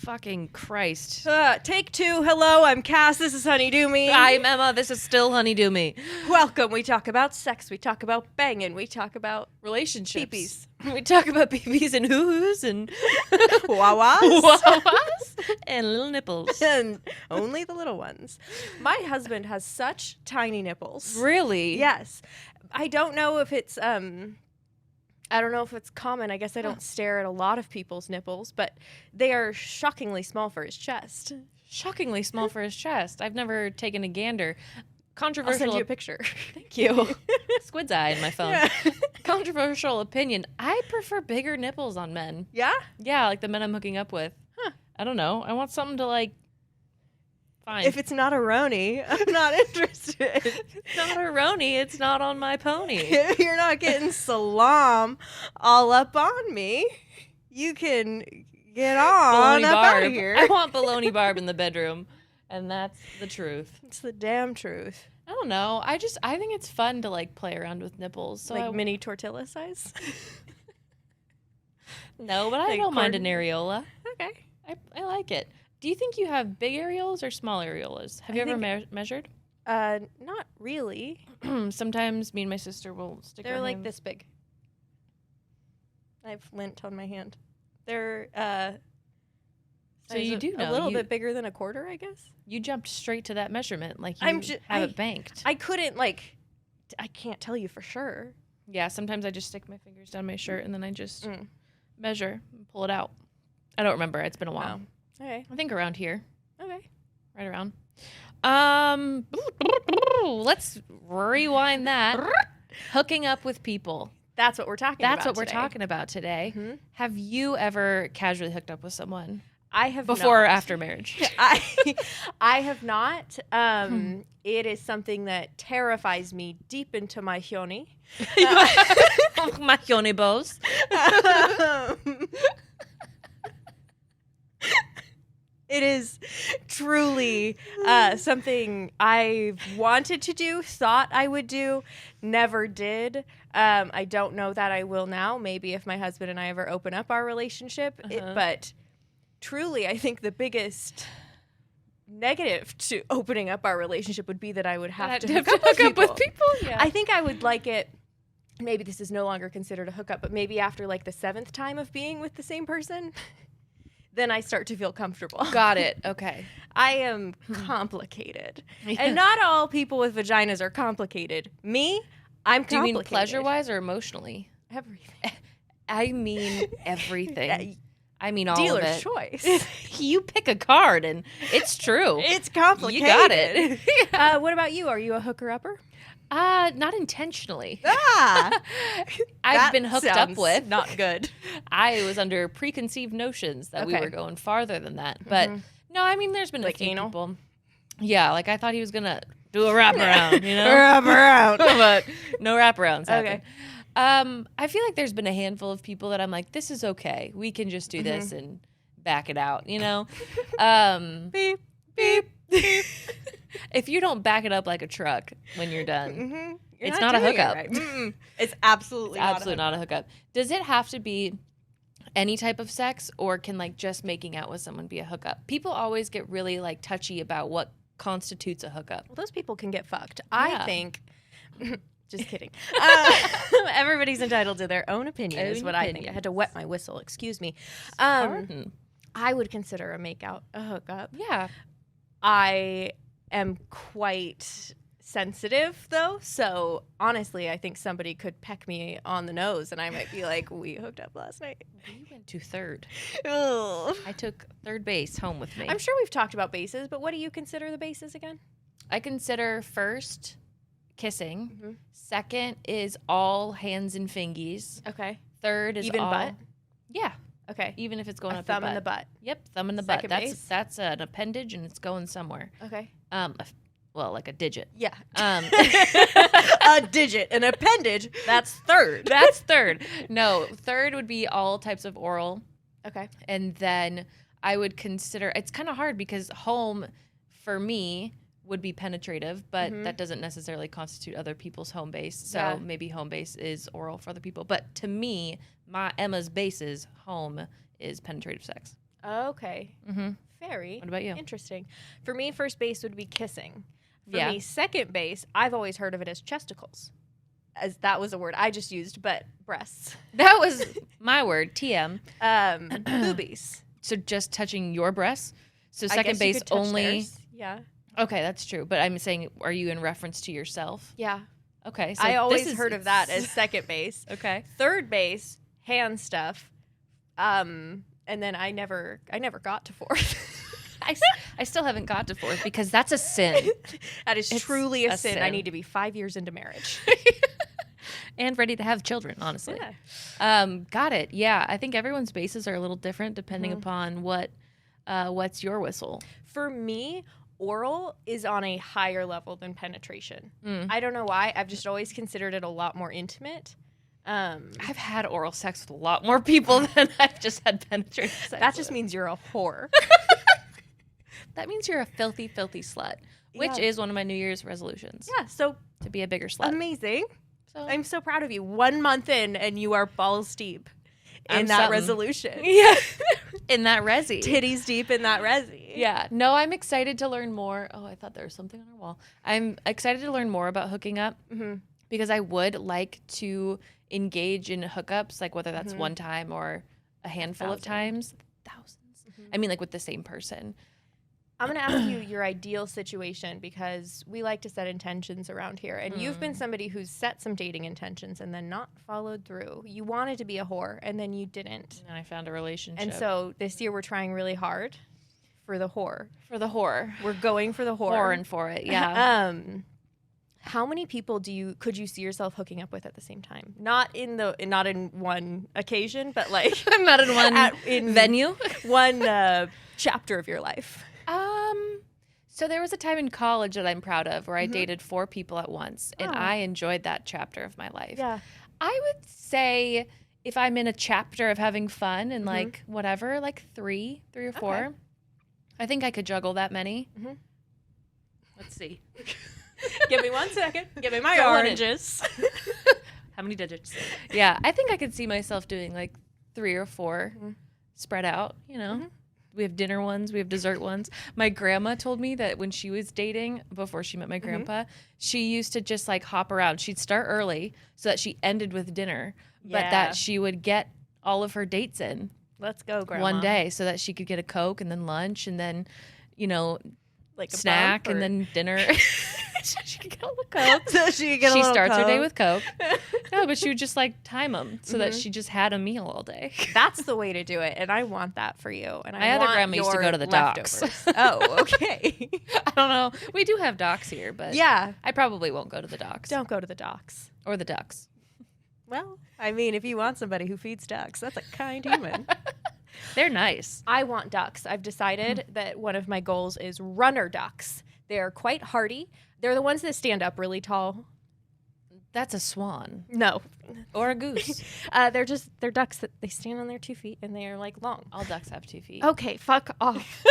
fucking Christ. Take 2. Hello, I'm Cass. This is Honeydew Me. I'm Emma. This is still Honeydew Me. Welcome. We talk about sex. We talk about banging. We talk about Relationships. peepees. We talk about peepees and hoo-hoos and Wawas. wawas and little nipples. And only the little ones. My husband has such tiny nipples. Really? Yes. I don't know if it's common. I guess I don't stare at a lot of people's nipples, but they are shockingly small for his chest. Shockingly small for his chest. I've never taken a gander. Controversial. I'll send you a picture. Thank you. Squid's eye in my phone. Yeah. Controversial opinion. I prefer bigger nipples on men. Yeah? Yeah, like the men I'm hooking up with. Huh. I don't know. I want something to like. Fine. If it's not a Roni, I'm not interested. It's not a Roni, it's not on my pony. If you're not getting salam all up on me, you can get on Baloney up barb. out of here. I want baloney barb in the bedroom, and that's the truth. It's the damn truth. I don't know. I think it's fun to like play around with nipples. So Like mini tortilla size? No, but I like don't mind an corn- areola. Okay. I like it. Do you think you have big areolas or small areolas? Have you ever measured? Not really. Sometimes me and my sister will stick They're our like hands. this big. I have lint on my hand. They're So you do know. a little bit bigger than a quarter, I guess. You jumped straight to that measurement, like you have it banked. I couldn't I can't tell you for sure. Yeah, sometimes I just stick my fingers down my shirt and then I just measure and pull it out. I don't remember. It's been a while. Okay. I think around here. Okay. Right around. Let's rewind that. Hooking up with people. That's what we're talking about. That's what we're today. talking about today. Mm-hmm. Have you ever casually hooked up with someone? I have Before or not. after marriage? I have not. It is something that terrifies me deep into my hyoni. My yoni bows. It is truly something I've wanted to do, thought I would do, never did. I don't know that I will now. Maybe if my husband and I ever open up our relationship. But truly, I think the biggest negative to opening up our relationship would be that I would have to hook up with people. Yeah. I think I would like it. Maybe this is no longer considered a hookup, but maybe after like the 7th time of being with the same person, then I start to feel comfortable. Got it. Okay. I am complicated. And not all people with vaginas are complicated. Me, I'm complicated. Do you mean pleasure-wise or emotionally? Everything. I mean everything. I mean all Dealer's of it. choice. You pick a card and it's true. It's complicated. You got it. What about you? Are you a hooker-upper? Not intentionally. Ah! I've been hooked up with. Not good. I was under preconceived notions that we Okay. were going farther than that. But no, I mean, there's been Like a few anal? people. Yeah, like I thought he was going to do a wraparound, you know? Wraparound. But no wraparounds Okay. happen. I feel like there's been a handful of people that I'm like, this is okay. We can just do this and back it out, you know? Beep, beep, beep. If you don't back it up like a truck when you're done, You're it's not a doing it hookup. right. Mm-mm. It's absolutely not a hookup. Does it have to be any type of sex, or can like just making out with someone be a hookup? People always get really like touchy about what constitutes a hookup. Well, those people can get fucked. Yeah. I think. Just kidding. Everybody's entitled to their own opinion, is what I think. I had to wet my whistle. Excuse me. Pardon. I would consider a makeout a hookup. Yeah. I am quite sensitive, though. So honestly, I think somebody could peck me on the nose, and I might be like, "We hooked up last night." We went to third. Ugh. I took third base home with me. I'm sure we've talked about bases, but what do you consider the bases again? I consider first kissing. Second is all hands and fingies. Okay. Third is Even all, butt? Yeah. Okay. Even if it's going A up your thumb in the butt. butt. Yep, thumb in the Second butt. base? That's an appendage and it's going somewhere. Okay. Well, like a digit. Yeah. A digit, an appendage. That's third. That's third. No, third would be all types of oral. Okay. And then I would consider, it's kind of hard because home for me would be penetrative, but that doesn't necessarily constitute other people's home base. So maybe home base is oral for other people. But to me, Emma's base's home is penetrative sex. Okay. Mm-hmm. Very. What about you? Interesting. For me, first base would be kissing. For Yeah. me, second base, I've always heard of it as chesticles. As that was a word I just used, but breasts. That was my word, TM. Boobies. So just touching your breasts? So I second guess you base could touch only. theirs. Yeah. Okay, that's true. But I'm saying, are you in reference to yourself? Yeah. Okay. So I always this is, heard of that as second base. Okay. Third base, hand stuff. And then I never got to fourth. I still haven't got to fourth because that's a sin. That is It's truly a sin. I sin. need to be 5 years into marriage. And ready to have children, honestly. Yeah. Got it. Yeah. I think everyone's bases are a little different depending Mm-hmm. upon what's your whistle. For me, oral is on a higher level than penetration. Mm. I don't know why. I've just always considered it a lot more intimate. I've had oral sex with a lot more people than I've just had penetrative sex. That just with. means you're a whore. That means you're a filthy, filthy slut, which Yeah. is one of my New Year's resolutions. Yeah, so To be a bigger slut. amazing. So I'm so proud of you. 1 month in, and you are balls deep in I'm that something. resolution. Yeah. In that resi. Titties deep in that resi. Yeah. No, I'm excited to learn more. Oh, I thought there was something on our wall. I'm excited to learn more about hooking up because I would like to engage in hookups, like whether that's one time or a handful of times. Thousands. I mean, like with the same person. I'm going to ask you your ideal situation because we like to set intentions around here. And you've been somebody who's set some dating intentions and then not followed through. You wanted to be a whore and then you didn't. And I found a relationship. And so this year we're trying really hard for the whore. for the whore. We're going for the whore. Whoring for it, yeah. How many people could you see yourself hooking up with at the same time? Not in one occasion, but like I'm not in one venue. one chapter of your life. So there was a time in college that I'm proud of where I dated 4 people at once, and I enjoyed that chapter of my life. Yeah. I would say if I'm in a chapter of having fun and like whatever, like 3 or 4, Okay. I think I could juggle that many. Let's see. Give me 1 second. Give me my Go on in. oranges. How many digits? Yeah, I think I could see myself doing like 3 or 4 spread out, you know. We have dinner ones, we have dessert ones. My grandma told me that when she was dating, before she met my grandpa, she used to just like hop around. She'd start early so that she ended with dinner, but Yeah. that she would get all of her dates in Let's go, Grandma. one day so that she could get a Coke and then lunch and then, you know, Like a snack bump, and or- then dinner. So she could get a little Coke. so she could get a She little starts her day Coke. with Coke. No, but she would just like time them so that she just had a meal all day. That's the way to do it, and I want that for you. And My I other want grandma used to your go to the docks. leftovers. Oh, okay. I don't know. We do have docks here, but Yeah. I probably won't go to the docks Don't go to the docks. or the ducks. Well, I mean, if you want somebody who feeds ducks, that's a kind human. They're nice. I want ducks. I've decided that one of my goals is runner ducks. They're quite hardy. They're the ones that stand up really tall. That's a swan No. or a goose. They're ducks that they stand on their 2 feet and they are like long. All ducks have 2 feet. Okay, fuck off.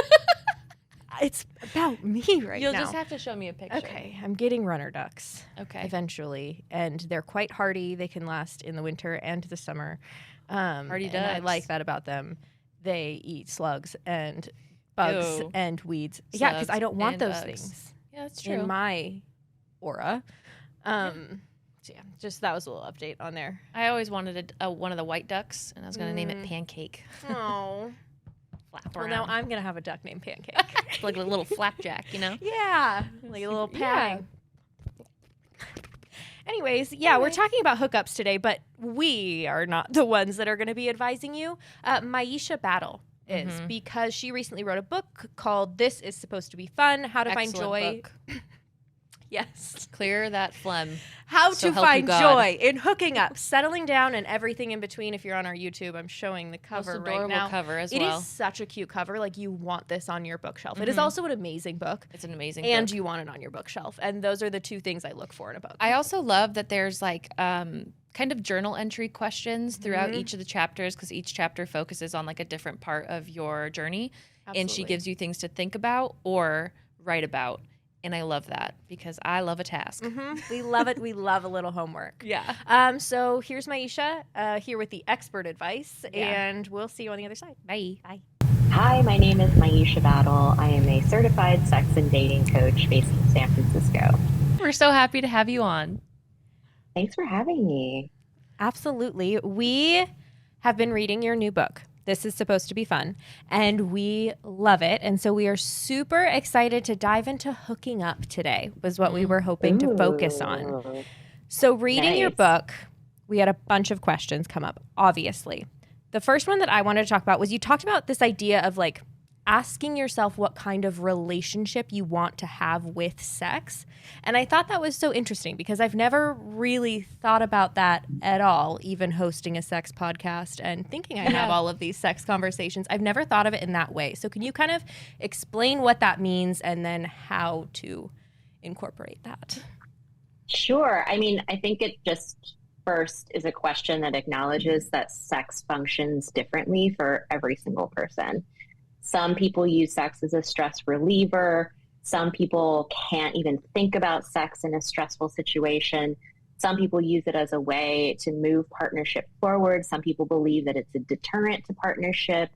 It's about me right You'll now. just have to show me a picture. Okay, I'm getting runner ducks. Okay. Eventually, and they're quite hardy. They can last in the winter and the summer. Hardy and I ducks. like that about them. They eat slugs and bugs Ew. and weeds. Yeah, because I Slugs don't want and those bugs. things Yeah, that's true. in my aura. So yeah, just that was a little update on there. I always wanted one of the white ducks, and I was going to name it Pancake. Oh, Flap well around. now I'm gonna have a duck named Pancake. Like a little flapjack, you know? Yeah, like a little Yeah. padding. Anyways, yeah, we're talking about hookups today, but we are not the ones that are going to be advising you. Myisha Battle is because she recently wrote a book called "This Is Supposed to Be Fun: How to Find Excellent Joy." book. Yes, Clear that phlegm. how So to help you find God. joy in hooking up, settling down, and everything in between. If you're on our YouTube, I'm showing the cover Most right adorable now. cover as It well. is such a cute cover. Like you want this on your bookshelf. It is also an amazing book. It's an amazing And book. you want it on your bookshelf. And those are the 2 things I look for in a book. I also love that there's like kind of journal entry questions throughout each of the chapters because each chapter focuses on like a different part of your journey. And she Absolutely. gives you things to think about or write about. And I love that because I love a task. We love it. We love a little homework. Yeah. So here's Myisha here with the expert advice, Yeah. and we'll see you on the other side. Bye. Bye. Hi, my name is Myisha Battle. I am a certified sex and dating coach based in San Francisco. We're so happy to have you on. Thanks for having me. Absolutely. We have been reading your new book. This is supposed to be fun, and we love it. And so we are super excited to dive into hooking up today, was what we were hoping to focus on. Ooh, So reading your nice. book, we had a bunch of questions come up, obviously. The first one that I wanted to talk about was you talked about this idea of like asking yourself what kind of relationship you want to have with sex. And I thought that was so interesting because I've never really thought about that at all, even hosting a sex podcast and thinking I have all of these sex conversations. I've never thought of it in that way. So can you kind of explain what that means and then how to incorporate that? Sure. I mean, I think it just first is a question that acknowledges that sex functions differently for every single person. Some people use sex as a stress reliever. Some people can't even think about sex in a stressful situation. Some people use it as a way to move partnership forward. Some people believe that it's a deterrent to partnership.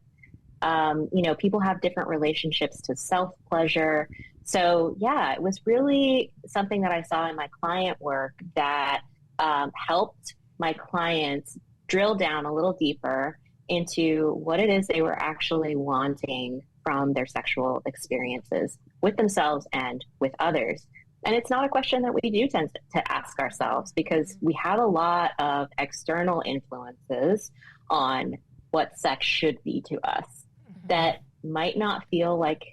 People have different relationships to self-pleasure. So yeah, it was really something that I saw in my client work that helped my clients drill down a little deeper into what it is they were actually wanting from their sexual experiences with themselves and with others. And it's not a question that we do tend to ask ourselves because we have a lot of external influences on what sex should be to us that might not feel like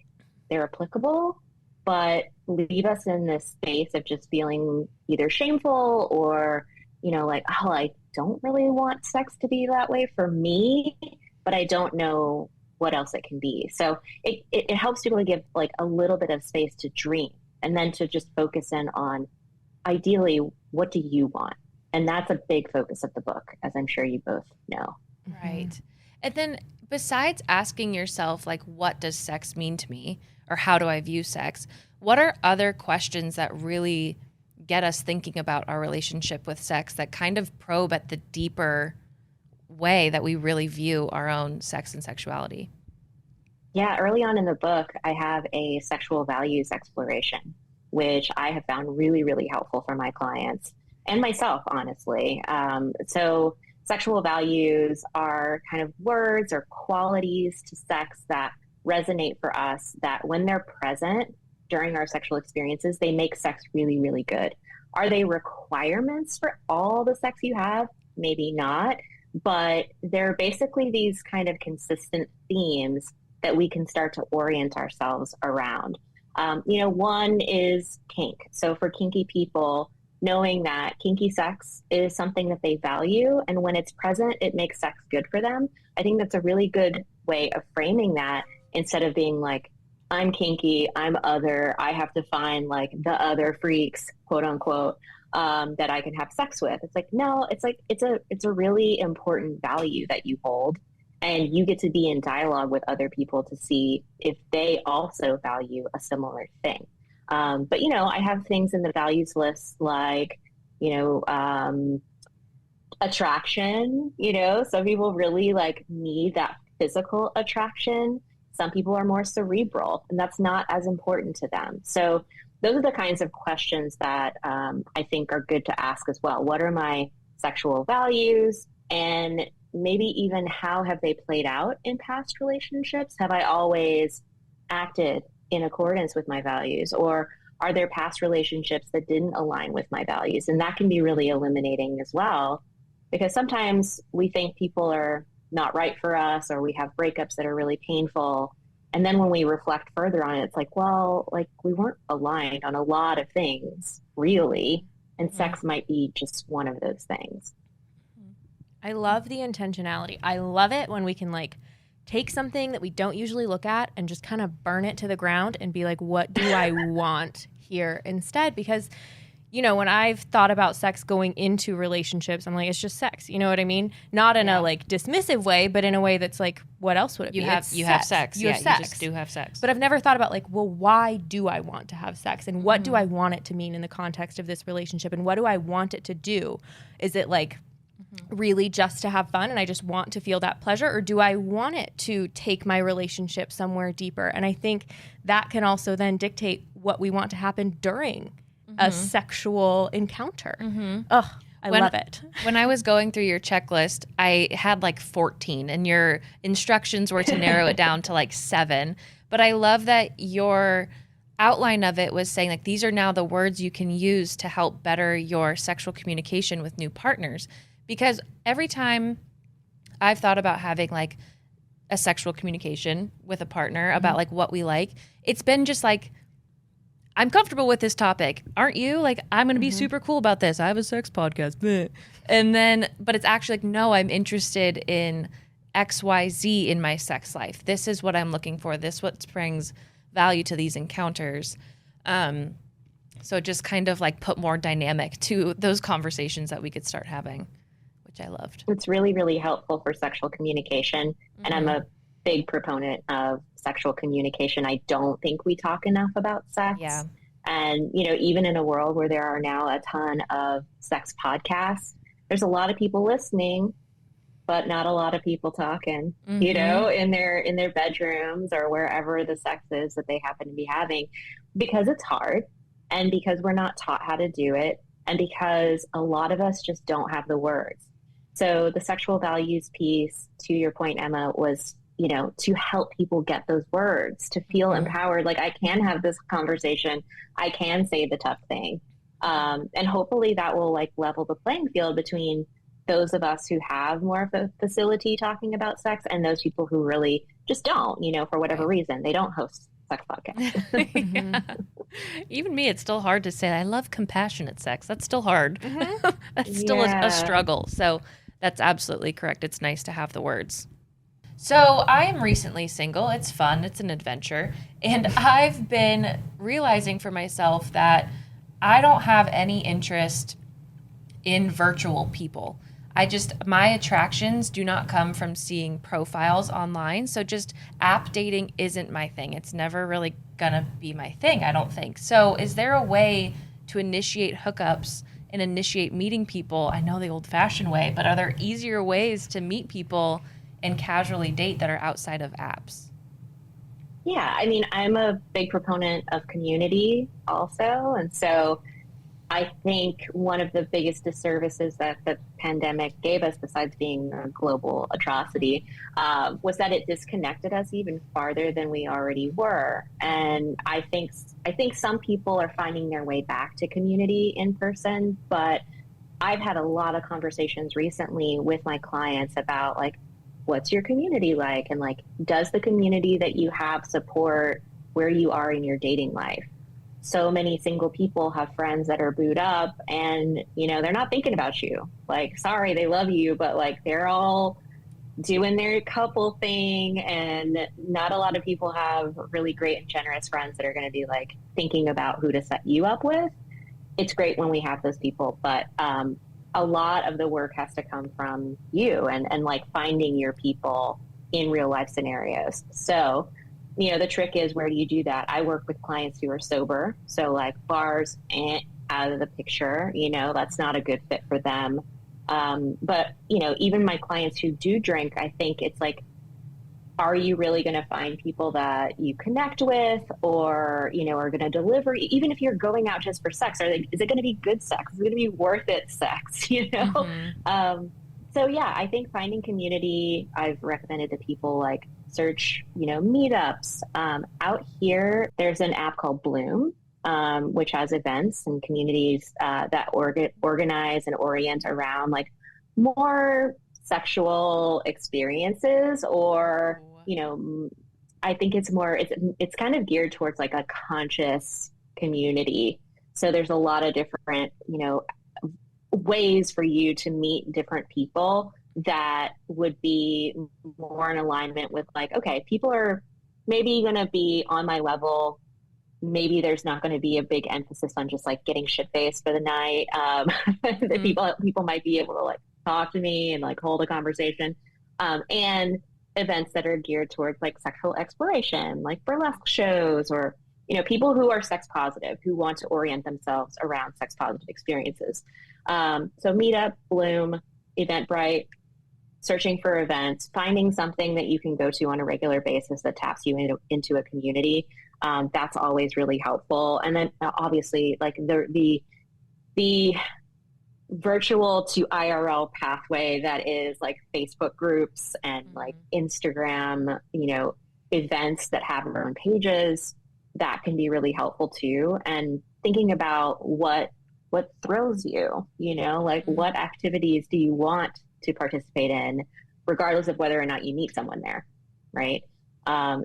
they're applicable, but leave us in this space of just feeling either shameful or, like, oh, I don't really want sex to be that way for me, but I don't know what else it can be. So it helps people to give like a little bit of space to dream and then to just focus in on ideally, what do you want? And that's a big focus of the book, as I'm sure you both know. Right. And then besides asking yourself, like, what does sex mean to me? Or how do I view sex? What are other questions that really get us thinking about our relationship with sex that kind of probe at the deeper way that we really view our own sex and sexuality? Yeah, early on in the book, I have a sexual values exploration, which I have found really, really helpful for my clients and myself, honestly. So sexual values are kind of words or qualities to sex that resonate for us that when they're present during our sexual experiences, they make sex really, really good. Are they requirements for all the sex you have? Maybe not, but they're basically these kind of consistent themes that we can start to orient ourselves around. One is kink. So for kinky people, knowing that kinky sex is something that they value, and when it's present, it makes sex good for them. I think that's a really good way of framing that instead of being like, I'm kinky, I'm other, I have to find like the other freaks, quote unquote, that I can have sex with. It's like, no, it's a really important value that you hold. And you get to be in dialogue with other people to see if they also value a similar thing. But I have things in the values list like, attraction, some people really like need that physical attraction. Some people are more cerebral and that's not as important to them. So those are the kinds of questions that I think are good to ask as well. What are my sexual values? And maybe even how have they played out in past relationships? Have I always acted in accordance with my values? Or are there past relationships that didn't align with my values? And that can be really eliminating as well, because sometimes we think people are not right for us, or we have breakups that are really painful. And then when we reflect further on it, it's like, well, like we weren't aligned on a lot of things, really. And sex might be just one of those things. I love the intentionality. I love it when we can like take something that we don't usually look at and just kind of burn it to the ground and be like, what do I want here instead? Because, when I've thought about sex going into relationships, I'm like, it's just sex. You know what I mean? Not in a like dismissive way, but in a way that's like, what else would it be? You have sex. You have sex. You just do have sex. But I've never thought about like, well, why do I want to have sex? And what do I want it to mean in the context of this relationship? And what do I want it to do? Is it like really just to have fun and I just want to feel that pleasure, or do I want it to take my relationship somewhere deeper? And I think that can also then dictate what we want to happen during a sexual encounter. Oh, I love it. When I was going through your checklist, I had like 14 and your instructions were to narrow it down to like 7. But I love that your outline of it was saying like these are now the words you can use to help better your sexual communication with new partners. Because every time I've thought about having like a sexual communication with a partner about like what we like, it's been just like, I'm comfortable with this topic. Aren't you? Like, I'm going to be super cool about this. I have a sex podcast. Bleh. And then, but it's actually like, no, I'm interested in XYZ in my sex life. This is what I'm looking for. This what brings value to these encounters. So it just kind of like put more dynamic to those conversations that we could start having, which I loved. It's really, really helpful for sexual communication. And I'm a big proponent of sexual communication. I don't think we talk enough about sex. Yeah. And, you know, even in a world where there are now a ton of sex podcasts, there's a lot of people listening, but not a lot of people talking, you know, in their bedrooms or wherever the sex is that they happen to be having, because it's hard and because we're not taught how to do it and because a lot of us just don't have the words. So the sexual values piece, to your point, Emma, was, you know, to help people get those words, to feel empowered. Like, I can have this conversation. I can say the tough thing. And hopefully that will like level the playing field between those of us who have more of a facility talking about sex and those people who really just don't, you know, for whatever reason, they don't host sex podcasts. Yeah. Even me, it's still hard to say I love compassionate sex. That's still hard. That's still a struggle. So that's absolutely correct. It's nice to have the words. So I am recently single. It's fun. It's an adventure. And I've been realizing for myself that I don't have any interest in virtual people. My attractions do not come from seeing profiles online. So just app dating isn't my thing. It's never really gonna be my thing, I don't think. So is there a way to initiate hookups and initiate meeting people? I know the old fashioned way, but are there easier ways to meet people and casually date that are outside of apps? Yeah, I mean, I'm a big proponent of community also. And so I think one of the biggest disservices that the pandemic gave us, besides being a global atrocity, was that it disconnected us even farther than we already were. And I think some people are finding their way back to community in person, but I've had a lot of conversations recently with my clients about like, what's your community like? And like, does the community that you have support where you are in your dating life? So many single people have friends that are booed up and, you know, they're not thinking about you. Like, sorry, they love you, but like they're all doing their couple thing. And not a lot of people have really great and generous friends that are going to be like thinking about who to set you up with. It's great when we have those people, but a lot of the work has to come from you and like finding your people in real life scenarios. So, you know, the trick is, where do you do that? I work with clients who are sober. So like bars ain't out of the picture, you know, that's not a good fit for them. But, you know, even my clients who do drink, I think it's like, are you really going to find people that you connect with or, you know, are going to deliver, even if you're going out just for sex, is it going to be good sex? Is it going to be worth it sex, you know? So yeah, I think finding community, I've recommended to people like search, you know, meetups. Out here, there's an app called Bloom, which has events and communities that organize and orient around like more sexual experiences, or, you know, I think it's kind of geared towards like a conscious community. So there's a lot of different, you know, ways for you to meet different people that would be more in alignment with like, okay, people are maybe going to be on my level. Maybe there's not going to be a big emphasis on just like getting shit-faced for the night. The people might be able to like talk to me and like hold a conversation, and events that are geared towards like sexual exploration, like burlesque shows, or, you know, people who are sex positive, who want to orient themselves around sex positive experiences. So Meetup, Bloom, Eventbrite, searching for events, finding something that you can go to on a regular basis that taps you into a community. That's always really helpful. And then obviously like the virtual to IRL pathway that is like Facebook groups and like Instagram, events that have their own pages, that can be really helpful too. And thinking about what thrills you, like what activities do you want to participate in, regardless of whether or not you meet someone there, right?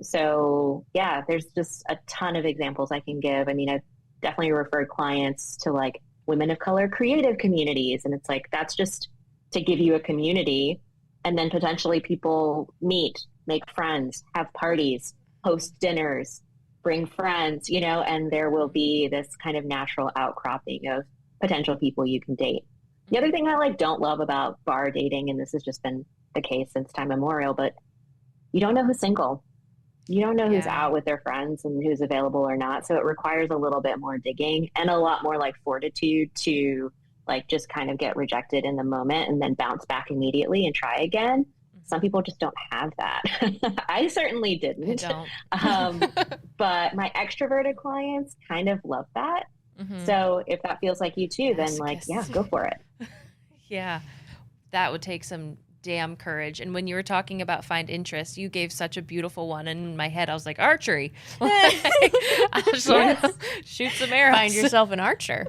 So yeah, there's just a ton of examples I can give. I mean, I've definitely referred clients to like women of color creative communities, and it's like, that's just to give you a community, and then potentially people meet, make friends, have parties, host dinners, bring friends, and there will be this kind of natural outcropping of potential people you can date. The other thing I don't love about bar dating, and this has just been the case since time immemorial, but you don't know who's single. You don't know who's out with their friends and who's available or not. So it requires a little bit more digging and a lot more fortitude to just kind of get rejected in the moment and then bounce back immediately and try again. Some people just don't have that. I certainly didn't. I don't. But my extroverted clients kind of love that. So if that feels like you too, then go for it. Yeah, that would take some damn courage. And when you were talking about find interest, you gave such a beautiful one. And in my head, I was like, archery. I just want to shoot some arrows. Find yourself an archer.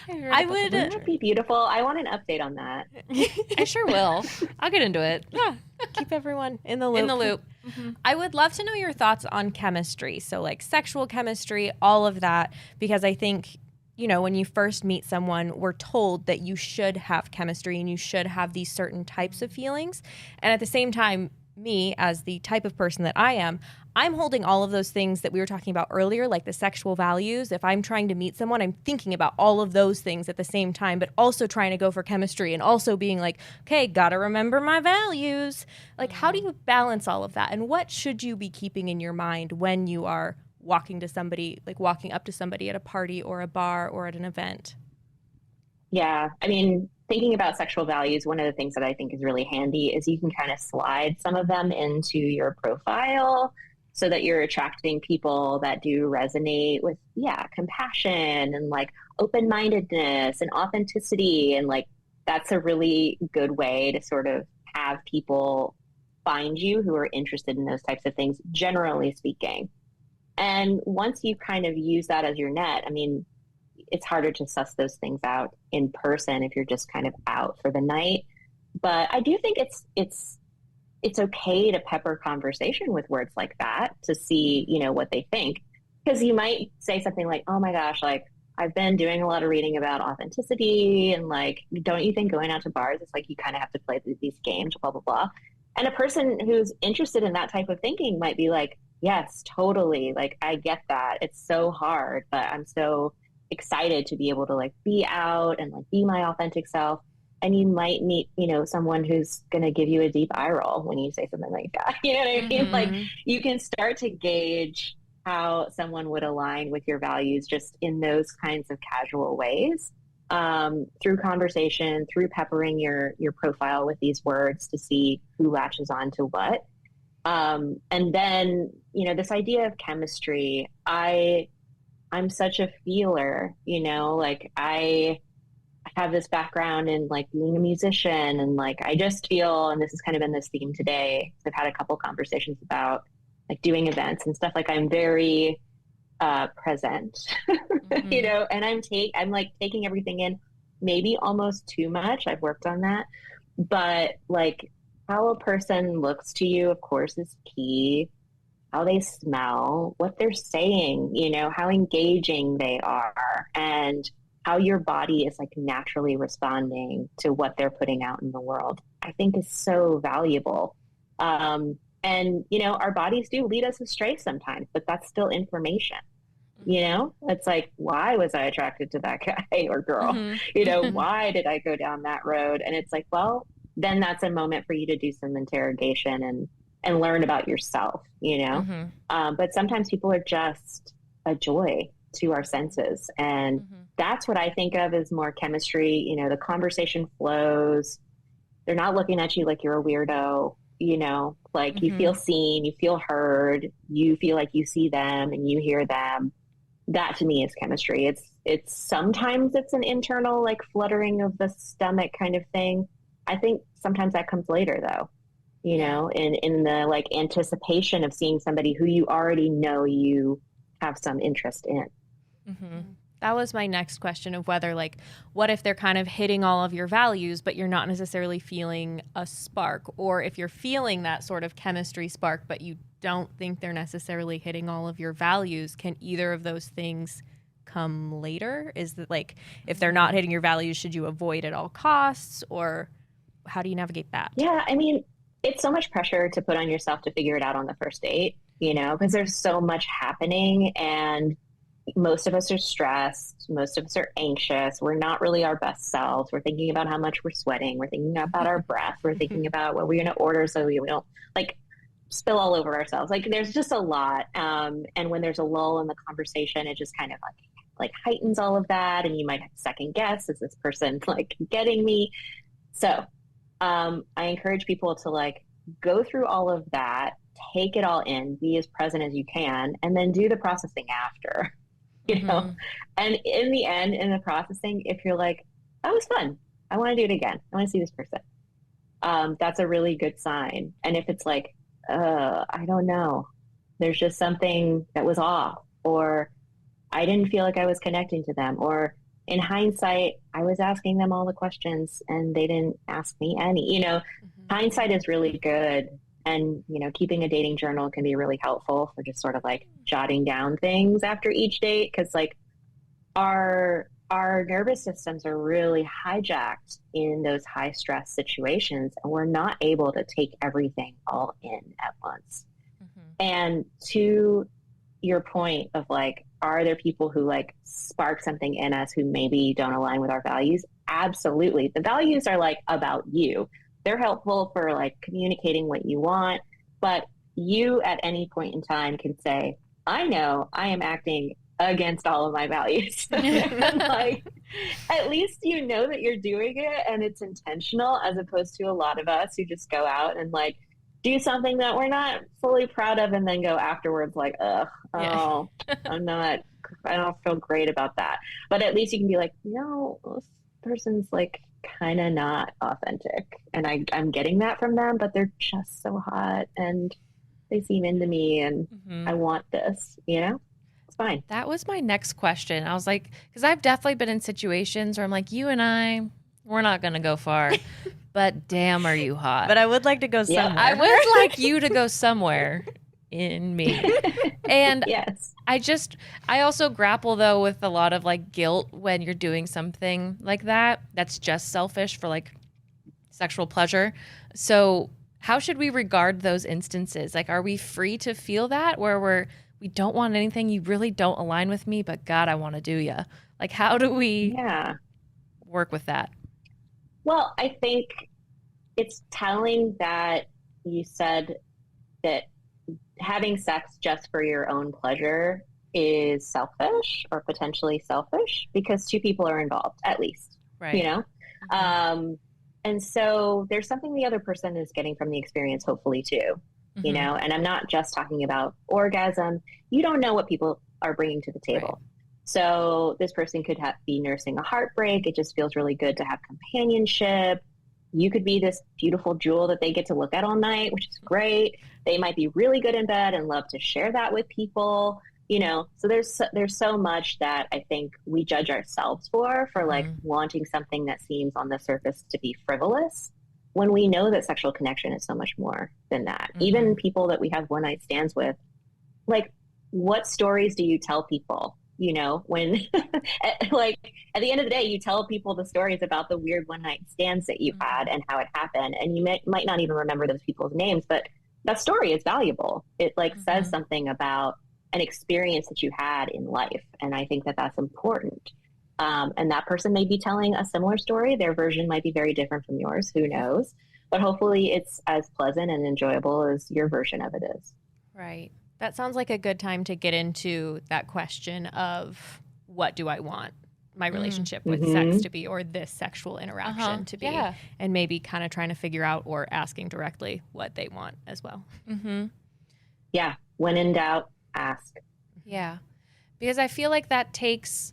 Wouldn't that be beautiful? I want an update on that. I sure will. I'll get into it. Yeah. Keep everyone in the loop. I would love to know your thoughts on chemistry. So sexual chemistry, all of that, because I think, when you first meet someone, we're told that you should have chemistry and you should have these certain types of feelings. And at the same time, me, as the type of person that I am, I'm holding all of those things that we were talking about earlier, like the sexual values. If I'm trying to meet someone, I'm thinking about all of those things at the same time, but also trying to go for chemistry and also being like, okay, gotta remember my values. How do you balance all of that? And what should you be keeping in your mind when you are walking up to somebody at a party or a bar or at an event? Yeah. I mean, thinking about sexual values, one of the things that I think is really handy is you can kind of slide some of them into your profile so that you're attracting people that do resonate with, compassion and open-mindedness and authenticity. And that's a really good way to sort of have people find you who are interested in those types of things, generally speaking. And once you kind of use that as your net, I mean, it's harder to suss those things out in person if you're just kind of out for the night. But I do think it's okay to pepper conversation with words like that to see, what they think. Because you might say something like, oh my gosh, I've been doing a lot of reading about authenticity and don't you think going out to bars, it's you kind of have to play these games, blah, blah, blah. And a person who's interested in that type of thinking might be like, yes, totally. I get that. It's so hard, but I'm so excited to be able to be out and be my authentic self. And you might meet, someone who's going to give you a deep eye roll when you say something like that. You know what I mean? You can start to gauge how someone would align with your values just in those kinds of casual ways, through conversation, through peppering your profile with these words to see who latches on to what. And then, this idea of chemistry, I'm such a feeler, I have this background in being a musician and I just feel, and this has kind of been this theme today, I've had a couple conversations about doing events and stuff, I'm very present, and I'm taking everything in, maybe almost too much. I've worked on that, but how a person looks to you, of course, is key. How they smell, what they're saying, how engaging they are, and how your body is naturally responding to what they're putting out in the world, I think is so valuable. And, our bodies do lead us astray sometimes, but that's still information. It's why was I attracted to that guy or girl? Why did I go down that road? And it's well, then that's a moment for you to do some interrogation and learn about yourself, But sometimes people are just a joy, to our senses. And that's what I think of as more chemistry. You know, the conversation flows. They're not looking at you like you're a weirdo, you know, like you feel seen, you feel heard, you feel like you see them and you hear them. That to me is chemistry. It's sometimes it's an internal like fluttering of the stomach kind of thing. I think sometimes that comes later though, you know, in the like anticipation of seeing somebody who you already know you have some interest in. That was my next question of whether like, what if they're kind of hitting all of your values, but you're not necessarily feeling a spark, or if you're feeling that sort of chemistry spark, but you don't think they're necessarily hitting all of your values, can either of those things come later? Is that like, if they're not hitting your values, should you avoid at all costs, or how do you navigate that? Yeah. I mean, it's so much pressure to put on yourself to figure it out on the first date, you know, because there's so much happening and most of us are stressed. Most of us are anxious. We're not really our best selves. We're thinking about how much we're sweating. We're thinking about our breath. We're thinking about what we're going to order so we don't like spill all over ourselves. Like there's just a lot. And when there's a lull in the conversation, it just kind of like heightens all of that. And you might have second guess, is this person like getting me? So I encourage people to like go through all of that, take it all in, be as present as you can, and then do the processing after. You know, and in the end, in the processing, if you're like, that was fun, I want to do it again, I want to see this person, that's a really good sign. And if it's like, I don't know, there's just something that was off, or I didn't feel like I was connecting to them, or in hindsight, I was asking them all the questions and they didn't ask me any, you know, hindsight is really good. And, you know, keeping a dating journal can be really helpful for just sort of like jotting down things after each date. Cause like our nervous systems are really hijacked in those high stress situations, and we're not able to take everything all in at once. And to your point of like, are there people who like spark something in us who maybe don't align with our values? Absolutely. The values are like about you. They're helpful for like communicating what you want, but you at any point in time can say, I know I am acting against all of my values. Like, at least you know that you're doing it and it's intentional, as opposed to a lot of us who just go out and like do something that we're not fully proud of and then go afterwards like, I don't feel great about that. But at least you can be like, no, this person's like kind of not authentic, and I'm getting that from them, but they're just so hot and they seem into me, and I want this, you know, it's fine. That was my next question. I was like, because I've definitely been in situations where I'm like, you and we're not going to go far, but damn, are you hot? But I would like to go somewhere. I would like you to go somewhere in me. And yes. I also grapple though with a lot of like guilt when you're doing something like that that's just selfish for like sexual pleasure. So how should we regard those instances? Like, are we free to feel that where we don't want anything, you really don't align with me, but God, I want to do ya? Like, how do we work with that? Well, I think it's telling that you said that having sex just for your own pleasure is selfish or potentially selfish, because two people are involved at least, right? You know? And so there's something the other person is getting from the experience, hopefully too, you know? And I'm not just talking about orgasm. You don't know what people are bringing to the table. Right. So this person could be nursing a heartbreak. It just feels really good to have companionship. You could be this beautiful jewel that they get to look at all night, which is great. They might be really good in bed and love to share that with people, you know? So there's so much that I think we judge ourselves for like wanting something that seems on the surface to be frivolous, when we know that sexual connection is so much more than that. Even people that we have one night stands with, like, what stories do you tell people? You know, when like at the end of the day, you tell people the stories about the weird one night stands that you had and how it happened. And you might not even remember those people's names, but that story is valuable. It like says something about an experience that you had in life. And I think that that's important. And that person may be telling a similar story. Their version might be very different from yours. Who knows? But hopefully it's as pleasant and enjoyable as your version of it is. Right. That sounds like a good time to get into that question of what do I want my relationship with sex to be, or this sexual interaction to be, and maybe kind of trying to figure out or asking directly what they want as well. Yeah. When in doubt, ask. Yeah. Because I feel like that takes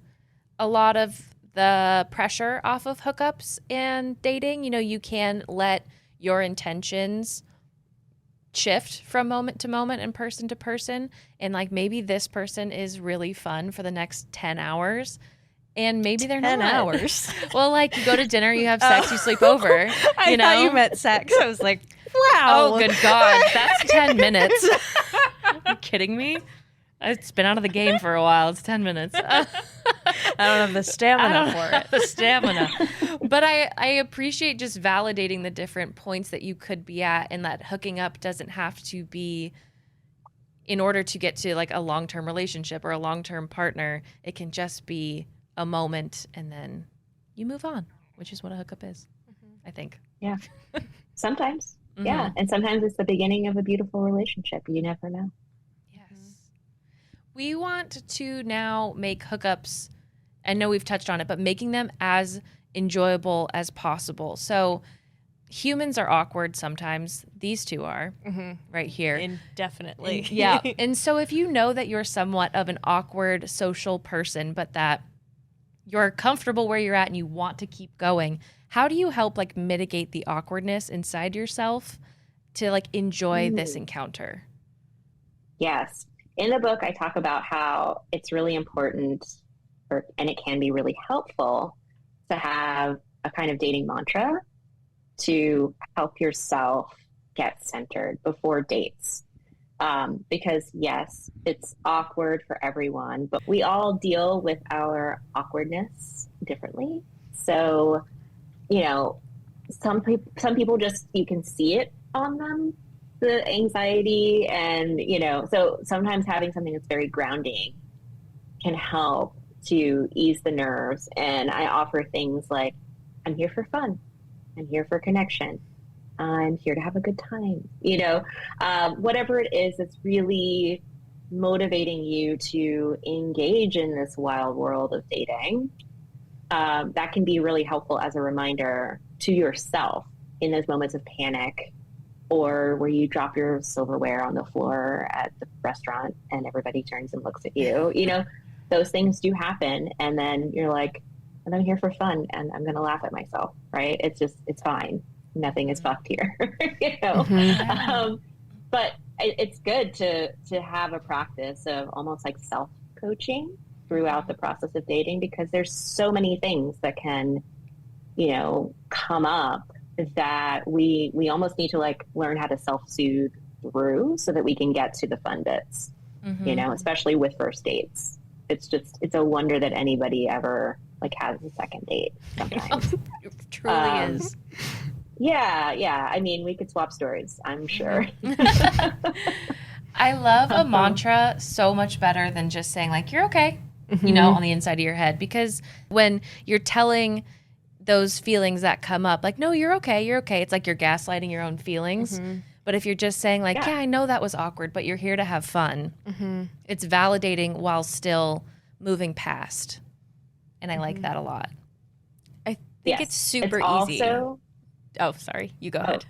a lot of the pressure off of hookups and dating. You know, you can let your intentions shift from moment to moment and person to person. And like maybe this person is really fun for the next 10 hours. And maybe they're 10 not. hours. Well, like you go to dinner, you have sex, you sleep over. I thought you meant sex. I was like, wow. Oh, good God. That's 10 minutes. Are you kidding me? It's been out of the game for a while. It's 10 minutes. I don't have the stamina for it. The stamina. But I appreciate just validating the different points that you could be at, and that hooking up doesn't have to be in order to get to like a long-term relationship or a long-term partner. It can just be a moment and then you move on, which is what a hookup is, I think. Yeah. Sometimes. Yeah. And sometimes it's the beginning of a beautiful relationship. You never know. We want to now make hookups, I know we've touched on it, but making them as enjoyable as possible. So humans are awkward sometimes. These two are right here. Indefinitely. Yeah. And so if you know that you're somewhat of an awkward social person, but that you're comfortable where you're at and you want to keep going, how do you help like mitigate the awkwardness inside yourself to like enjoy this encounter? Yes. In the book, I talk about how it's really important and it can be really helpful to have a kind of dating mantra to help yourself get centered before dates. Because yes, it's awkward for everyone, but we all deal with our awkwardness differently. So, you know, some people just, you can see it on them, the anxiety, and, you know, so sometimes having something that's very grounding can help to ease the nerves. And I offer things like, I'm here for fun. I'm here for connection. I'm here to have a good time. You know, whatever it is that's really motivating you to engage in this wild world of dating, that can be really helpful as a reminder to yourself in those moments of panic, or where you drop your silverware on the floor at the restaurant and everybody turns and looks at you. You know, those things do happen. And then you're like, and I'm here for fun and I'm going to laugh at myself, right? It's just, it's fine. Nothing is fucked here, you know? But it's good to have a practice of almost like self-coaching throughout the process of dating, because there's so many things that can, you know, come up that we almost need to like learn how to self-soothe through so that we can get to the fun bits, you know, especially with first dates. It's a wonder that anybody ever like has a second date sometimes. It truly is. Yeah. I mean, we could swap stories, I'm sure. I love a mantra so much better than just saying like, you're okay, you know, on the inside of your head. Because when you're telling those feelings that come up, like, no, you're okay. It's like you're gaslighting your own feelings. But if you're just saying like, yeah, I know that was awkward, but you're here to have fun. It's validating while still moving past. And I like that a lot. I think it's super easy. Oh, sorry. You go ahead.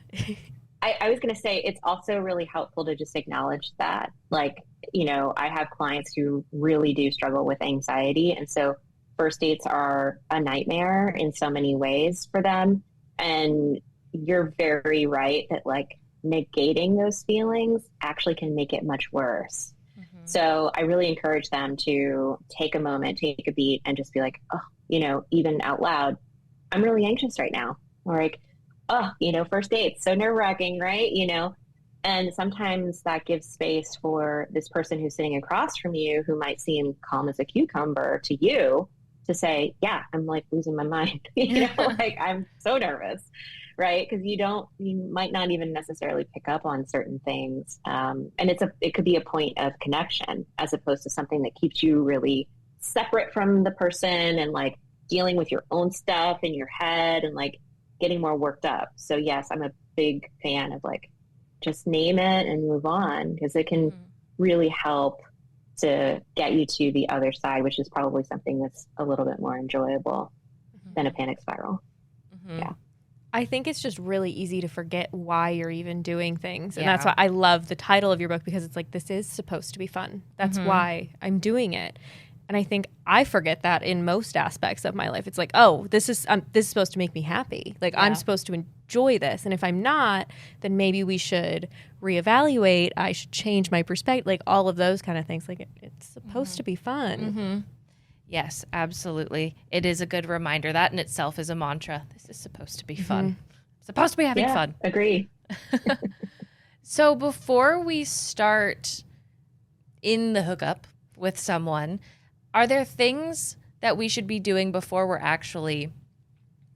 I was going to say, it's also really helpful to just acknowledge that, like, you know, I have clients who really do struggle with anxiety. And so first dates are a nightmare in so many ways for them. And you're very right that like negating those feelings actually can make it much worse. So I really encourage them to take a moment, take a beat, and just be like, oh, you know, even out loud, I'm really anxious right now. Or like, oh, you know, first dates, so nerve-wracking, right? You know, and sometimes that gives space for this person who's sitting across from you, who might seem calm as a cucumber to you, to say, yeah, I'm like losing my mind. You know, like I'm so nervous, right? Because you might not even necessarily pick up on certain things. And it could be a point of connection as opposed to something that keeps you really separate from the person and like dealing with your own stuff in your head and like getting more worked up. So yes, I'm a big fan of like, just name it and move on, because it can really help to get you to the other side, which is probably something that's a little bit more enjoyable than a panic spiral. Yeah. I think it's just really easy to forget why you're even doing things. And Yeah. that's why I love the title of your book, because it's like, this is supposed to be fun. That's why I'm doing it. And I think I forget that in most aspects of my life. It's like, oh, this is supposed to make me happy. Like, I'm supposed to enjoy this. And if I'm not, then maybe we should reevaluate. I should change my perspective. Like, all of those kind of things. Like, it's supposed to be fun. Yes, absolutely. It is a good reminder. That in itself is a mantra. This is supposed to be fun. Supposed to be having fun. Agree. So before we start in the hookup with someone, are there things that we should be doing before we're actually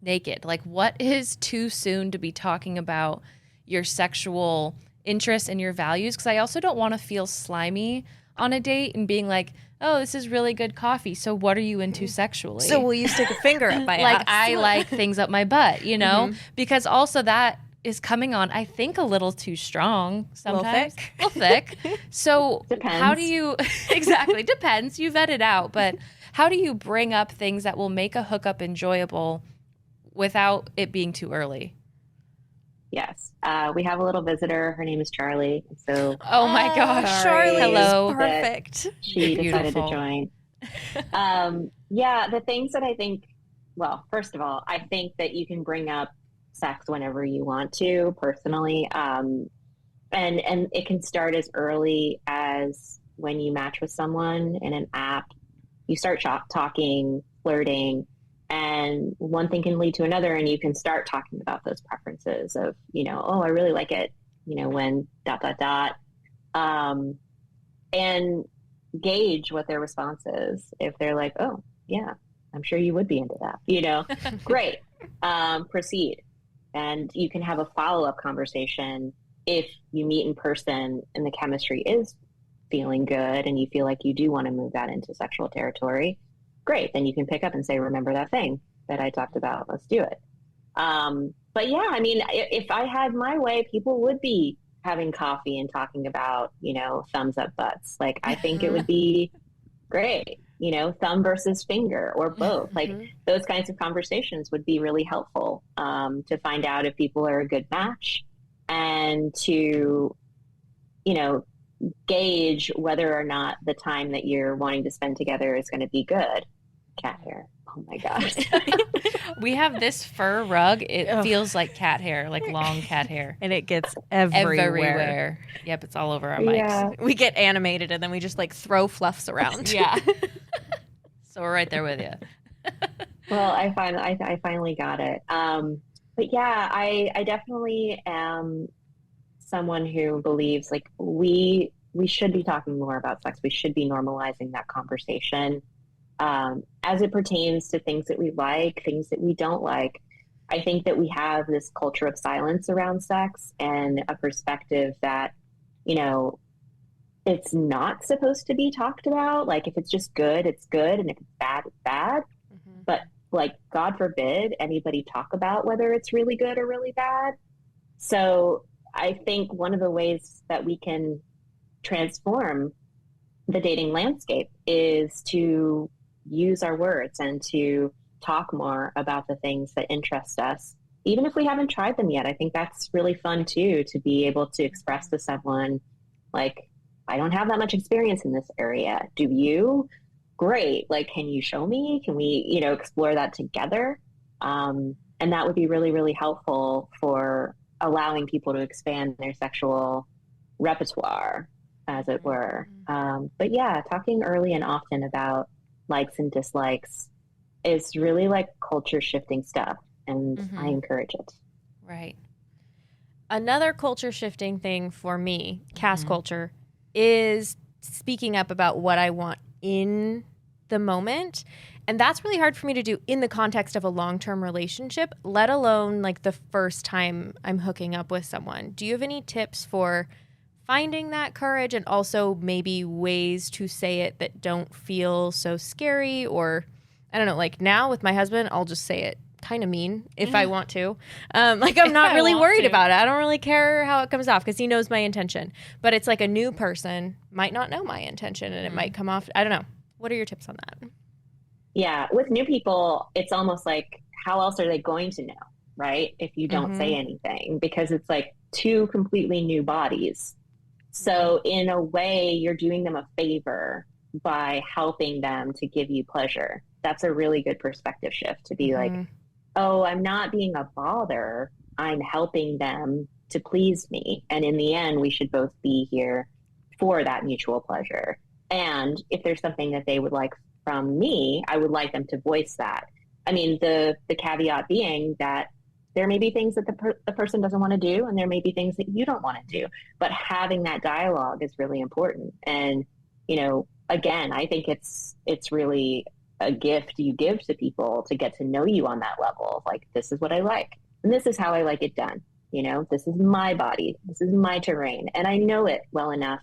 naked? Like, what is too soon to be talking about your sexual interests and your values? Because I also don't want to feel slimy on a date and being like, oh, this is really good coffee. So what are you into sexually? So will you stick a finger up my like, ass? I like things up my butt, you know? Because also that is coming on, I think, a little too strong sometimes. A little thick. So Depends. how do you, exactly, depends. You vet it out. But how do you bring up things that will make a hookup enjoyable without it being too early? Yes. We have a little visitor. Her name is Charlie. So Oh my gosh. Charlie Hello. is perfect. she decided to Beautiful. join. Yeah, the things that I think, well, first of all, I think that you can bring up sex whenever you want to, personally. And it can start as early as when you match with someone in an app. You start talking, flirting, and one thing can lead to another, and you can start talking about those preferences of, you know, oh, I really like it, you know, when ... And gauge what their response is. If they're like, oh, yeah, I'm sure you would be into that, you know, great, proceed. And you can have a follow-up conversation if you meet in person and the chemistry is feeling good and you feel like you do want to move that into sexual territory. Great. Then you can pick up and say, remember that thing that I talked about? Let's do it. But yeah, I mean, if I had my way, people would be having coffee and talking about, you know, thumbs up butts. Like, I think it would be great, you know, thumb versus finger or both. Like, those kinds of conversations would be really helpful to find out if people are a good match and to, you know, gauge whether or not the time that you're wanting to spend together is going to be good. Cat hair. Oh my gosh. We have this fur rug. It feels like cat hair, like long cat hair. And it gets everywhere. Yep, it's all over our mics. Yeah. We get animated and then we just like throw fluffs around. Yeah. So we're right there with you. Well, I finally got it. But yeah, I definitely am someone who believes like we should be talking more about sex. We should be normalizing that conversation as it pertains to things that we like, things that we don't like. I think that we have this culture of silence around sex and a perspective that, you know, it's not supposed to be talked about. Like, if it's just good, it's good. And if it's bad, it's bad. But like, God forbid anybody talk about whether it's really good or really bad. So I think one of the ways that we can transform the dating landscape is to use our words and to talk more about the things that interest us, even if we haven't tried them yet. I think that's really fun too, to be able to express to someone, like, I don't have that much experience in this area. Do you? Great. Like, can you show me? Can we, you know, explore that together? And that would be really, really helpful for allowing people to expand their sexual repertoire, as it were. But yeah, talking early and often about likes and dislikes is really like culture shifting stuff. And I encourage it. Right. Another culture shifting thing for me, cast culture, is speaking up about what I want in the moment. And that's really hard for me to do in the context of a long-term relationship, let alone like the first time I'm hooking up with someone. Do you have any tips for finding that courage and also maybe ways to say it that don't feel so scary? Or I don't know, like now with my husband, I'll just say it kind of mean if I want to. Like, I'm not really worried about it. I don't really care how it comes off because he knows my intention. But it's like a new person might not know my intention and it might come off. I don't know. What are your tips on that? Yeah. With new people, it's almost like, how else are they going to know, right? If you don't say anything, because it's like two completely new bodies. So in a way, you're doing them a favor by helping them to give you pleasure. That's a really good perspective shift to be like, oh, I'm not being a bother. I'm helping them to please me. And in the end, we should both be here for that mutual pleasure. And if there's something that they would like from me, I would like them to voice that. I mean, the caveat being that there may be things that the person doesn't want to do, and there may be things that you don't want to do. But having that dialogue is really important. And, you know, again, I think it's really a gift you give to people to get to know you on that level. Like, this is what I like, and this is how I like it done. You know, this is my body, this is my terrain, and I know it well enough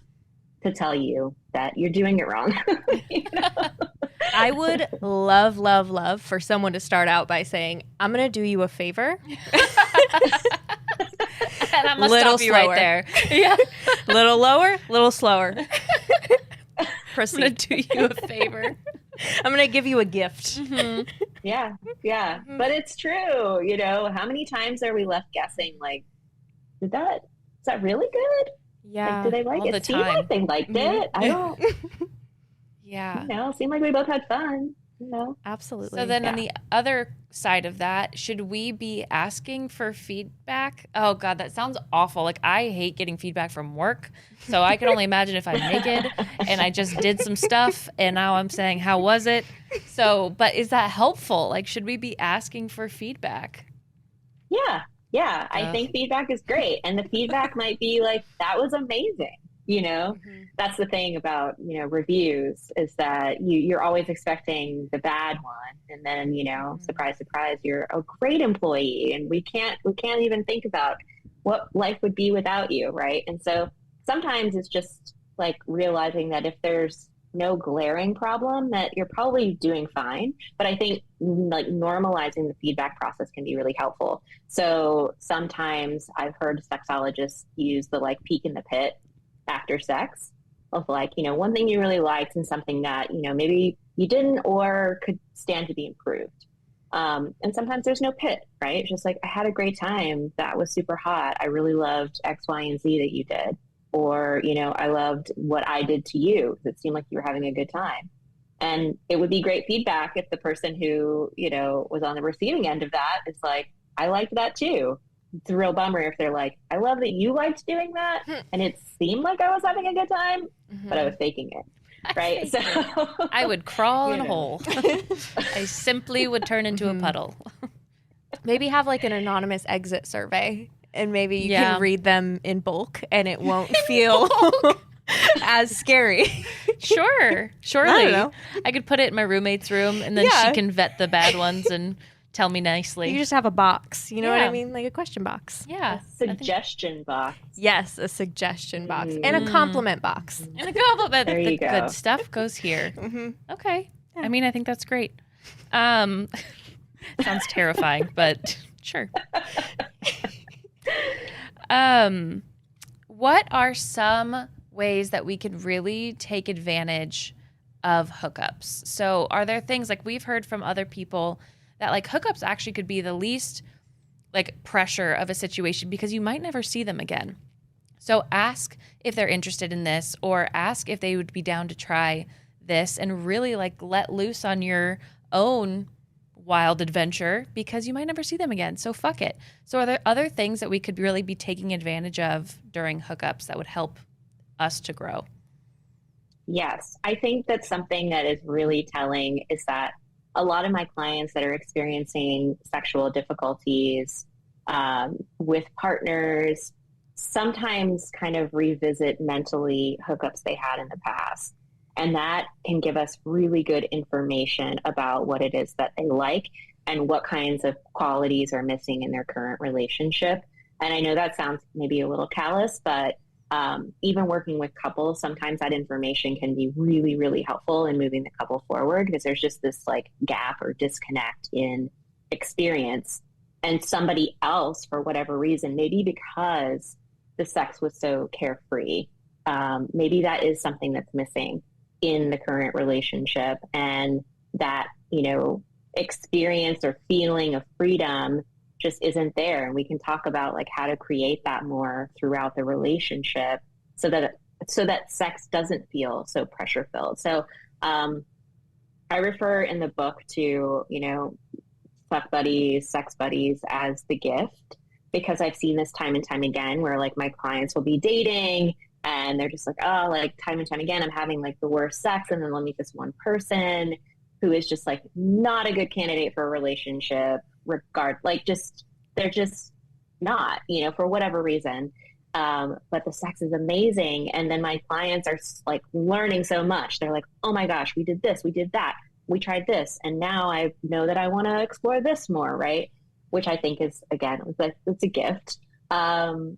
to tell you that you're doing it wrong. You know? I would love for someone to start out by saying, I'm going to do you a favor. And I'm going to Little stop you right slower. there. Yeah. Little lower, little slower. I'm Proceed. going to do you a favor. I'm going to give you a gift. Yeah. But it's true. You know, how many times are we left guessing, like, is that really good? Yeah. Like, do they like all it? the It seemed time. like they liked it. I don't, Yeah. you know, it seemed like we both had fun, you know? Absolutely. So then on the other side of that, should we be asking for feedback? Oh God, that sounds awful. Like, I hate getting feedback from work. So I can only imagine if I'm naked and I just did some stuff and now I'm saying, how was it? So, but is that helpful? Like, should we be asking for feedback? Yeah. I think feedback is great. And the feedback might be like, that was amazing. You know, that's the thing about, you know, reviews is that you're always expecting the bad one. And then, you know, surprise, surprise, you're a great employee. And we can't even think about what life would be without you. Right. And so sometimes it's just like realizing that if there's no glaring problem, that you're probably doing fine. But I think like normalizing the feedback process can be really helpful. So sometimes I've heard sexologists use the like peek in the pit after sex of like, you know, one thing you really liked and something that, you know, maybe you didn't or could stand to be improved. And sometimes there's no pit, right? It's just like, I had a great time. That was super hot. I really loved X, Y, and Z that you did. Or, you know, I loved what I did to you. It seemed like you were having a good time. And it would be great feedback if the person who, you know, was on the receiving end of that is like, I liked that too. It's a real bummer if they're like, I love that you liked doing that. And it seemed like I was having a good time, but I was faking it. Right. So I would crawl in a You know. hole. I simply would turn into a puddle. Maybe have like an anonymous exit survey and maybe you Yeah. can read them in bulk and it won't feel as scary. Sure. Surely. I don't know. I could put it in my roommate's room and then Yeah. she can vet the bad ones and tell me nicely. You just have a box. You know what Yeah. I mean? Like a question box. Yeah. suggestion box. Yes, a suggestion box and a compliment box. And a compliment. There The you go. good stuff goes here. Okay. Yeah. I mean, I think that's great. Sounds terrifying, but sure. What are some ways that we could really take advantage of hookups? So are there things like we've heard from other people that like hookups actually could be the least like pressure of a situation because you might never see them again. So ask if they're interested in this or ask if they would be down to try this and really like let loose on your own wild adventure because you might never see them again. So fuck it. So are there other things that we could really be taking advantage of during hookups that would help us to grow? Yes. I think that something that is really telling is that a lot of my clients that are experiencing sexual difficulties with partners sometimes kind of revisit mentally hookups they had in the past. And that can give us really good information about what it is that they like and what kinds of qualities are missing in their current relationship. And I know that sounds maybe a little callous, but even working with couples, sometimes that information can be really, really helpful in moving the couple forward because there's just this like gap or disconnect in experience, and somebody else, for whatever reason, maybe because the sex was so carefree, maybe that is something that's missing in the current relationship, and that, experience or feeling of freedom just isn't there. And we can talk about like how to create that more throughout the relationship so that sex doesn't feel so pressure filled. So I refer in the book to, fuck buddies, sex buddies as the gift, because I've seen this time and time again where like my clients will be dating and they're just like, oh, like time and time again, I'm having like the worst sex. And then they'll meet this one person who is just like not a good candidate for a relationship they're just not, for whatever reason. But the sex is amazing. And then my clients are like learning so much. They're like, oh my gosh, we did this, we did that, we tried this. And now I know that I want to explore this more. Right. Which I think is, again, it's a gift. And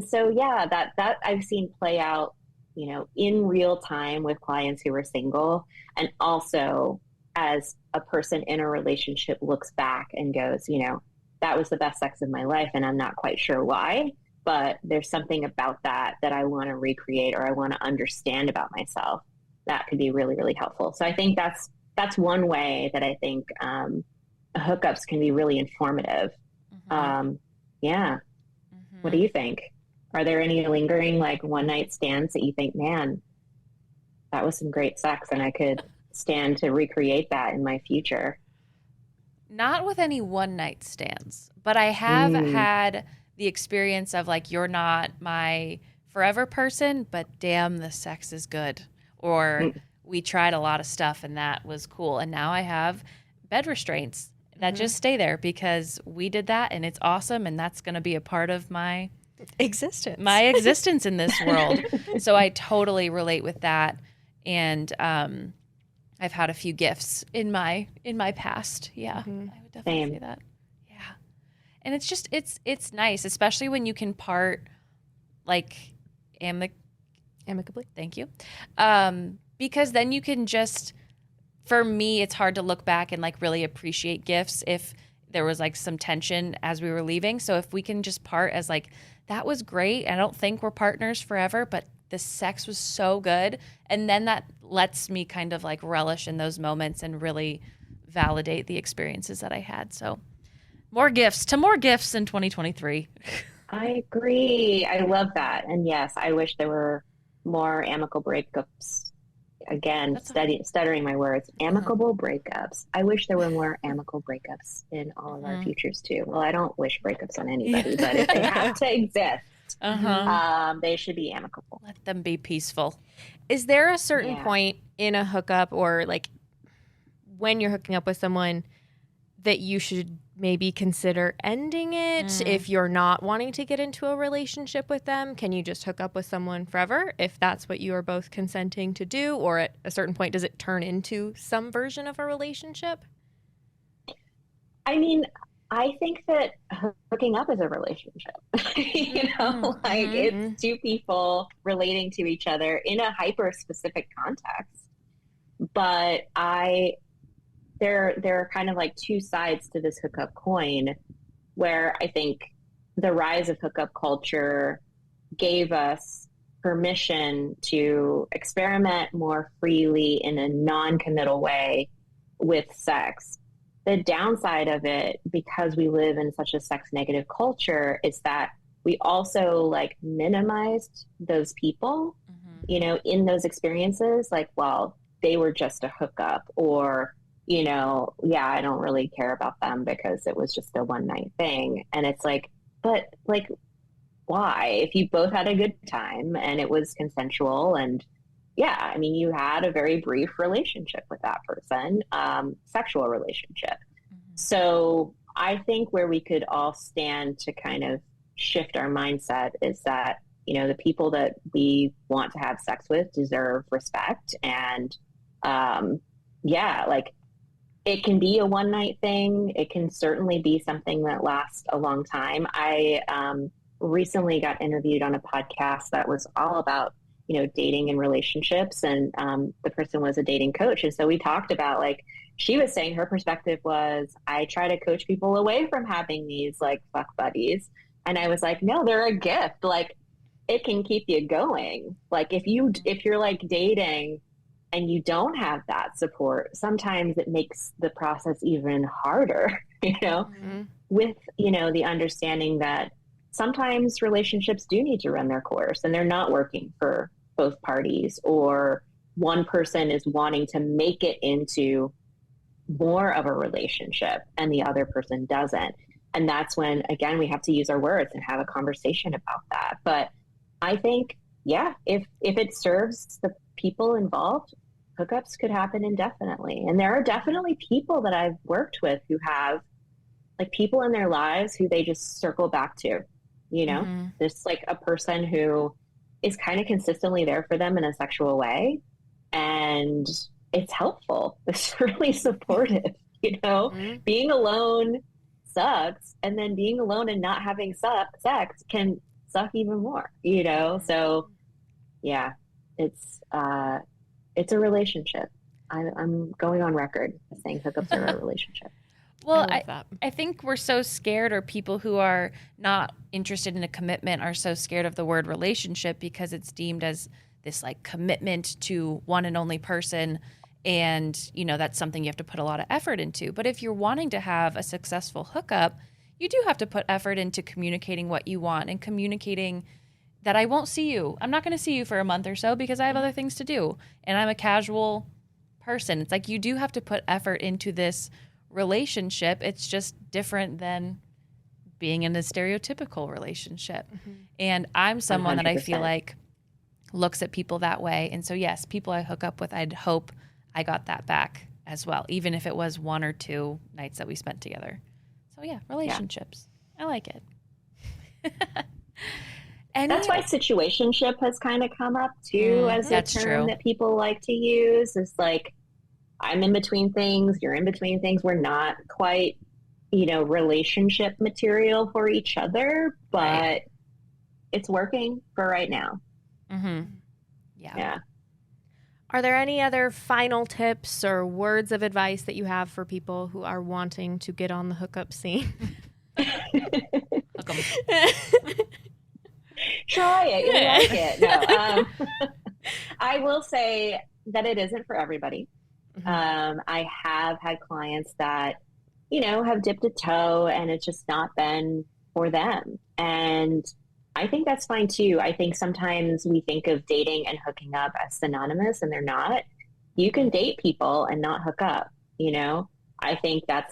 so, yeah, that I've seen play out, in real time with clients who are single, and also as a person in a relationship looks back and goes, that was the best sex of my life. And I'm not quite sure why, but there's something about that I want to recreate, or I want to understand about myself. That could be really, really helpful. So I think that's one way that I think hookups can be really informative. Yeah. Mm-hmm. What do you think? Are there any lingering like one night stands that you think, man, that was some great sex and I could stand to recreate that in my future? Not with any one night stands, but I have had the experience of like, you're not my forever person, but damn, the sex is good. Or we tried a lot of stuff and that was cool. And now I have bed restraints that just stay there because we did that and it's awesome. And that's going to be a part of my existence in this world. So I totally relate with that. And I've had a few gifts in my past. Yeah, I would definitely say that. Yeah. And it's just, it's nice, especially when you can part like amicably. Thank you. Because then you can just, for me, it's hard to look back and like really appreciate gifts if there was like some tension as we were leaving. So if we can just part as like, that was great. I don't think we're partners forever, but the sex was so good. And then that lets me kind of like relish in those moments and really validate the experiences that I had. So more gifts in 2023. I agree. I love that. And yes, I wish there were more amicable breakups. Again, stuttering my words. Amicable breakups. I wish there were more amicable breakups in all of our futures too. Well, I don't wish breakups on anybody, but if they have to exist, they should be amicable. Let them be peaceful. Is there a certain point in a hookup, or like when you're hooking up with someone, that you should maybe consider ending it if you're not wanting to get into a relationship with them? Can you just hook up with someone forever if that's what you are both consenting to do? Or at a certain point, does it turn into some version of a relationship? I mean, I think that hooking up is a relationship. It's two people relating to each other in a hyper specific context. But there are kind of like two sides to this hookup coin, where I think the rise of hookup culture gave us permission to experiment more freely in a non-committal way with sex. The downside of it, because we live in such a sex negative culture, is that we also like minimized those people, in those experiences. Like, well, they were just a hookup, or I don't really care about them because it was just a one night thing. And it's like, but like, why? If you both had a good time and it was consensual, and you had a very brief relationship with that person, sexual relationship. So I think where we could all stand to kind of shift our mindset is that, the people that we want to have sex with deserve respect. And it can be a one night thing. It can certainly be something that lasts a long time. I recently got interviewed on a podcast that was all about dating and relationships, and the person was a dating coach. And so we talked about, like, she was saying her perspective was, I try to coach people away from having these like fuck buddies. And I was like, no, they're a gift. Like, it can keep you going. Like, if you're like dating and you don't have that support, sometimes it makes the process even harder, with, the understanding that sometimes relationships do need to run their course and they're not working for both parties, or one person is wanting to make it into more of a relationship and the other person doesn't. And that's when, again, we have to use our words and have a conversation about that. But I think, if it serves the people involved, hookups could happen indefinitely. And there are definitely people that I've worked with who have like people in their lives who they just circle back to, There's like a person who is kind of consistently there for them in a sexual way. And it's helpful. It's really supportive, Being alone sucks. And then being alone and not having sex can suck even more, So yeah, it's a relationship. I'm going on record saying hookups are a relationship. Well, I think we're so scared, or people who are not interested in a commitment are so scared of the word relationship because it's deemed as this like commitment to one and only person. And, that's something you have to put a lot of effort into. But if you're wanting to have a successful hookup, you do have to put effort into communicating what you want and communicating that I won't see you. I'm not going to see you for a month or so because I have other things to do. And I'm a casual person. It's like you do have to put effort into this relationship. It's just different than being in a stereotypical relationship. And I'm someone 100%. That I feel like looks at people that way. And so, yes, people I hook up with, I'd hope I got that back as well, even if it was 1 or 2 nights that we spent together. So, yeah, relationships. Yeah. I like it. And that's why situationship has kind of come up, too, as a term that people like to use. It's like, I'm in between things, you're in between things. We're not quite, relationship material for each other, but it's working for right now. Yeah. Are there any other final tips or words of advice that you have for people who are wanting to get on the hookup scene? Hook 'em. Try it. You'll like it. No, I will say that it isn't for everybody. I have had clients that, have dipped a toe and it's just not been for them. And I think that's fine too. I think sometimes we think of dating and hooking up as synonymous, and they're not. You can date people and not hook up, I think that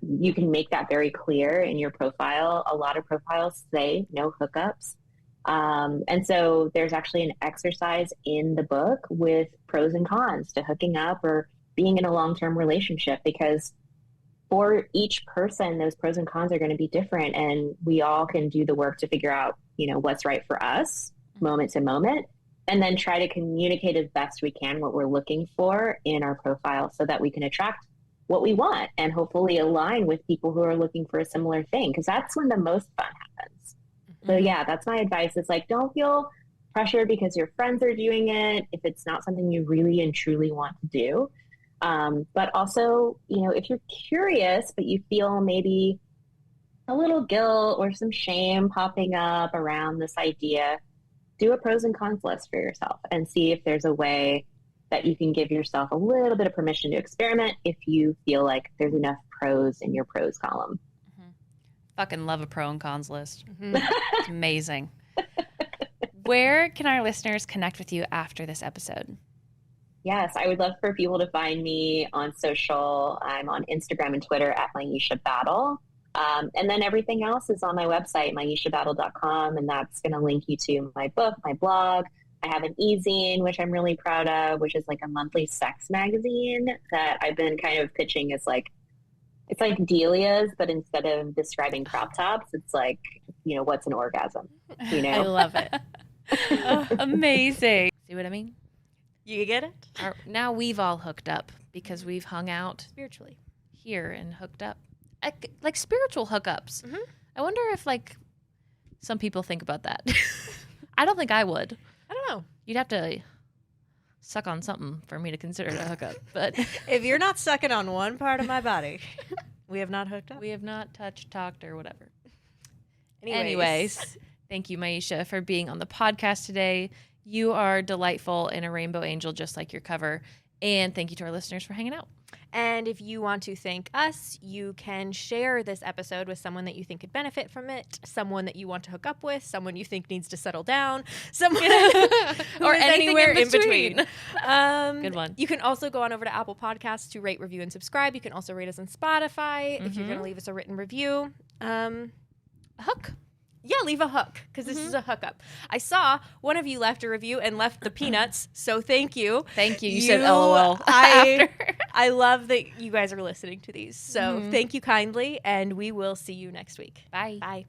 you can make that very clear in your profile. A lot of profiles say no hookups. And so there's actually an exercise in the book with pros and cons to hooking up or being in a long-term relationship, because for each person, those pros and cons are going to be different. And we all can do the work to figure out, what's right for us moment to moment, and then try to communicate as best we can what we're looking for in our profile so that we can attract what we want and hopefully align with people who are looking for a similar thing. Because that's when the most fun happens. So yeah, that's my advice. It's like, don't feel pressure because your friends are doing it if it's not something you really and truly want to do. But also, if you're curious, but you feel maybe a little guilt or some shame popping up around this idea, do a pros and cons list for yourself and see if there's a way that you can give yourself a little bit of permission to experiment if you feel like there's enough pros in your pros column. Fucking love a pro and cons list. It's amazing. Where can our listeners connect with you after this episode? Yes, I would love for people to find me on social. I'm on Instagram and Twitter at Myisha Battle. And then everything else is on my website, myishabattle.com, and that's going to link you to my book, my blog. I have an e-zine, which I'm really proud of, which is like a monthly sex magazine that I've been kind of pitching as like, it's like Delia's, but instead of describing crop tops, it's like, what's an orgasm? I love it. Oh, amazing. See what I mean? You get it? Now we've all hooked up because we've hung out spiritually here and hooked up. Like spiritual hookups. I wonder if like some people think about that. I don't think I would. I don't Oh. You'd have to suck on something for me to consider it a hookup. But If you're not sucking on one part of my body, we have not hooked up. we have not touched, talked, or whatever. Anyways. Thank you, Myisha, for being on the podcast today. You are delightful and a rainbow angel, just like your cover. And thank you to our listeners for hanging out. And if you want to thank us, you can share this episode with someone that you think could benefit from it, someone that you want to hook up with, someone you think needs to settle down, someone Or is anything anywhere in between. Good one. You can also go on over to Apple Podcasts to rate, review, and subscribe. You can also rate us on Spotify if you're going to leave us a written review. A hook. Yeah, leave a hook, because this is a hookup. I saw one of you left a review and left the peanuts, so thank you. Thank you. You said LOL. I love that you guys are listening to these. So thank you kindly, and we will see you next week. Bye. Bye.